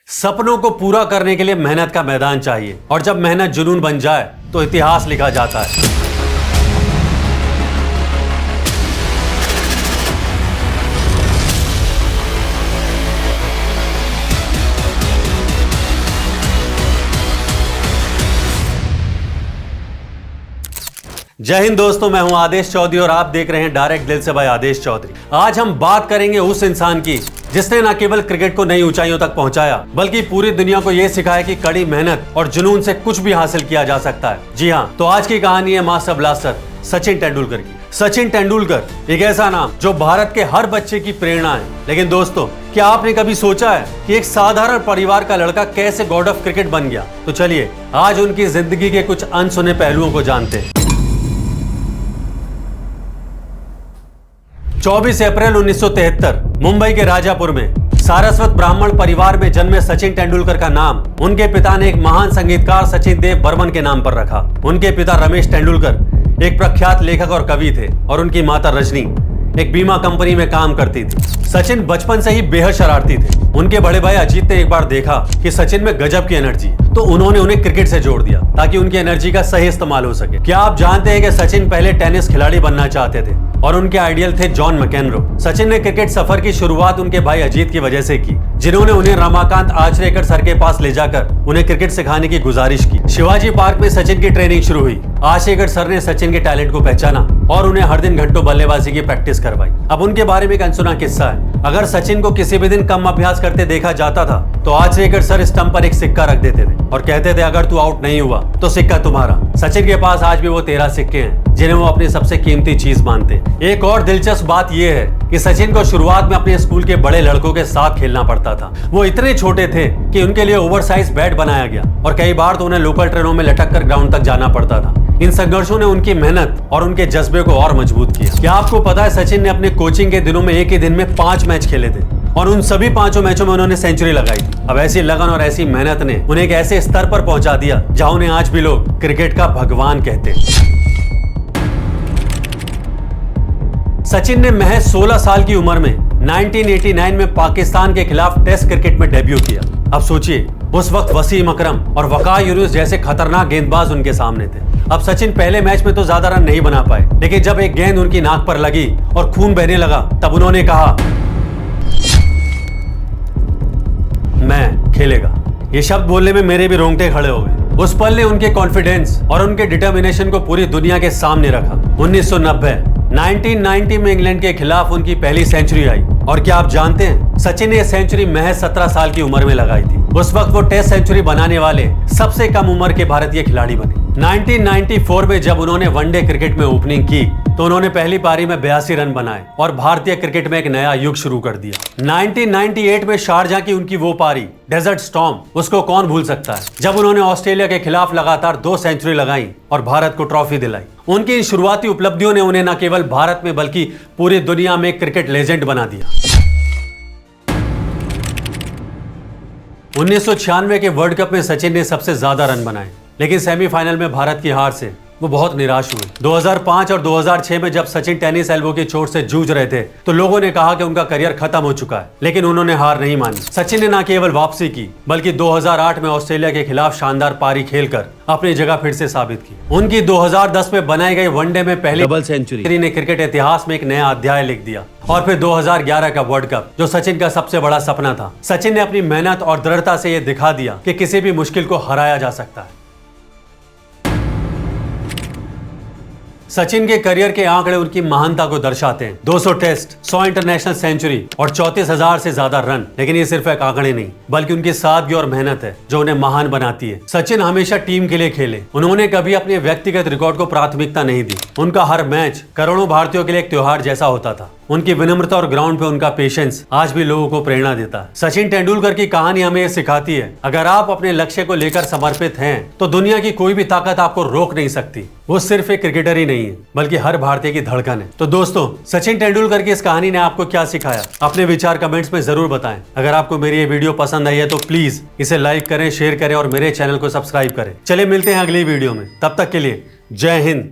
सपनों को पूरा करने के लिए मेहनत का मैदान चाहिए और जब मेहनत जुनून बन जाए तो इतिहास लिखा जाता है। जय हिंद दोस्तों, मैं हूं आदेश चौधरी और आप देख रहे हैं डायरेक्ट दिल से भाई आदेश चौधरी। आज हम बात करेंगे उस इंसान की जिसने न केवल क्रिकेट को नई ऊंचाइयों तक पहुंचाया बल्कि पूरी दुनिया को यह सिखाया कि कड़ी मेहनत और जुनून से कुछ भी हासिल किया जा सकता है। जी हां, तो आज की कहानी है मास्टर ब्लास्टर सचिन तेंदुलकर की। सचिन तेंदुलकर एक ऐसा नाम जो भारत के हर बच्चे की प्रेरणा है। लेकिन दोस्तों, क्या आपने कभी सोचा है कि एक साधारण परिवार का लड़का कैसे गॉड ऑफ क्रिकेट बन गया? तो चलिए आज उनकी जिंदगी के कुछ अनसुने पहलुओं को जानते हैं। 24 अप्रैल 1973 मुंबई के राजापुर में सारस्वत ब्राह्मण परिवार में जन्मे सचिन तेंदुलकर का नाम उनके पिता ने एक महान संगीतकार सचिन देव बर्मन के नाम पर रखा। उनके पिता रमेश तेंदुलकर एक प्रख्यात लेखक और कवि थे और उनकी माता रजनी एक बीमा कंपनी में काम करती थी। सचिन बचपन से ही बेहद शरारती थे। उनके बड़े भाई अजीत ने एक बार देखा कि सचिन में गजब की एनर्जी है, तो उन्होंने उन्हें क्रिकेट से जोड़ दिया ताकि उनकी एनर्जी का सही इस्तेमाल हो सके। क्या आप जानते हैं कि सचिन पहले टेनिस खिलाड़ी बनना चाहते थे और उनके आइडियल थे जॉन मैकेनरो। सचिन ने क्रिकेट सफर की शुरुआत उनके भाई अजीत की वजह से की, जिन्होंने उन्हें रमाकांत आचरेकर सर के पास ले जाकर उन्हें क्रिकेट सिखाने की गुजारिश की। शिवाजी पार्क में सचिन की ट्रेनिंग शुरू हुई। आचरेकर सर ने सचिन के टैलेंट को पहचाना और उन्हें हर दिन घंटों बल्लेबाजी की प्रैक्टिस करवाई। अब उनके बारे में एक अनसुना किस्सा है। अगर सचिन को किसी भी दिन कम अभ्यास करते देखा जाता था तो आचरेकर सर स्टंप पर एक सिक्का रख देते थे और कहते थे, अगर तू आउट नहीं हुआ तो सिक्का तुम्हारा। सचिन के पास आज भी वो 13 सिक्के हैं जिन्हें वो अपनी सबसे कीमती चीज मानते हैं। एक और दिलचस्प बात यह है कि सचिन को शुरुआत में अपने स्कूल के बड़े लड़कों के साथ खेलना पड़ता था। वो इतने छोटे थे कि उनके लिए ओवरसाइज बैट बनाया गया और कई बार तो उन्हें लोकल ट्रेनों में लटक कर ग्राउंड तक जाना पड़ता था। इन संघर्षों ने उनकी मेहनत और उनके जज्बे को और मजबूत किया। क्या आपको पता है सचिन ने अपने कोचिंग के दिनों में एक ही दिन में 5 मैच खेले थे और उन सभी 5 मैचों में उन्होंने सेंचुरी लगाई थी। अब ऐसी लगन और ऐसी मेहनत ने उन्हें एक ऐसे स्तर पर पहुंचा दिया जहां उन्हें आज भी लोग क्रिकेट का भगवान कहते हैं। सचिन ने महज 16 साल की उम्र में 1989 में पाकिस्तान के खिलाफ टेस्ट क्रिकेट में डेब्यू किया। अब सोचिए, उस वक्त वसीम अकरम और वकार यूनुस जैसे खतरनाक गेंदबाज उनके सामने थे। अब सचिन पहले मैच में तो ज्यादा रन नहीं बना पाए, लेकिन जब एक गेंद उनकी नाक पर लगी और खून बहने लगा तब उन्होंने कहा, मैं खेलेगा। ये शब्द बोलने में मेरे भी रोंगटे खड़े हो गए। उस पल ने उनके कॉन्फिडेंस और उनके डिटर्मिनेशन को पूरी दुनिया के सामने रखा। 1990 में इंग्लैंड के खिलाफ उनकी पहली सेंचुरी आई और क्या आप जानते हैं, सचिन ने सेंचुरी महज 17 साल की उम्र में लगाई थी। उस वक्त वो टेस्ट सेंचुरी बनाने वाले सबसे कम उम्र के भारतीय खिलाड़ी बने। 1994 में जब उन्होंने वनडे क्रिकेट में ओपनिंग की तो उन्होंने पहली पारी में 82 रन बनाए और भारतीय क्रिकेट में एक नया युग शुरू कर दिया। 1998 में शारजाह की उनकी वो पारी डेजर्ट स्टॉर्म, उसको कौन भूल सकता है, जब उन्होंने ऑस्ट्रेलिया के खिलाफ लगातार 2 सेंचुरी लगाई और भारत को ट्रॉफी दिलाई। उनकी इन शुरुआती उपलब्धियों ने उन्हें न केवल भारत में बल्कि पूरी दुनिया में क्रिकेट लेजेंड बना दिया। 1996 के वर्ल्ड कप में सचिन ने सबसे ज्यादा रन बनाए, लेकिन सेमीफाइनल में भारत की हार से वो बहुत निराश हुए। 2005 और 2006 में जब सचिन टेनिस एल्बो की चोट से जूझ रहे थे तो लोगों ने कहा कि उनका करियर खत्म हो चुका है, लेकिन उन्होंने हार नहीं मानी। सचिन ने न केवल वापसी की बल्कि 2008 में ऑस्ट्रेलिया के खिलाफ शानदार पारी खेलकर अपनी जगह फिर से साबित की। उनकी 2010 में बनाई गई वनडे में पहली डबल सेंचुरी ने क्रिकेट इतिहास में एक नया अध्याय लिख दिया। और फिर 2011 का वर्ल्ड कप, जो सचिन का सबसे बड़ा सपना था। सचिन ने अपनी मेहनत और दृढ़ता से यह दिखा दिया कि किसी भी मुश्किल को हराया जा सकता है। सचिन के करियर के आंकड़े उनकी महानता को दर्शाते हैं। 200 टेस्ट, 100 इंटरनेशनल सेंचुरी और 34,000 से ज्यादा रन। लेकिन ये सिर्फ एक आंकड़े नहीं बल्कि उनकी सादगी और मेहनत है जो उन्हें महान बनाती है। सचिन हमेशा टीम के लिए खेले। उन्होंने कभी अपने व्यक्तिगत रिकॉर्ड को प्राथमिकता नहीं दी। उनका हर मैच करोड़ों भारतीयों के लिए एक त्योहार जैसा होता था। उनकी विनम्रता और ग्राउंड पे उनका पेशेंस आज भी लोगों को प्रेरणा देता है। सचिन तेंदुलकर की कहानी हमें ये सिखाती है, अगर आप अपने लक्ष्य को लेकर समर्पित हैं तो दुनिया की कोई भी ताकत आपको रोक नहीं सकती। वो सिर्फ एक क्रिकेटर ही नहीं है बल्कि हर भारतीय की धड़कन है। तो दोस्तों, सचिन तेंदुलकर की इस कहानी ने आपको क्या सिखाया? अपने विचार कमेंट्स में जरूर बताएं। अगर आपको मेरी ये वीडियो पसंद आई है तो प्लीज इसे लाइक करें, शेयर करें और मेरे चैनल को सब्सक्राइब करें। चलिए मिलते हैं अगली वीडियो में, तब तक के लिए जय हिंद।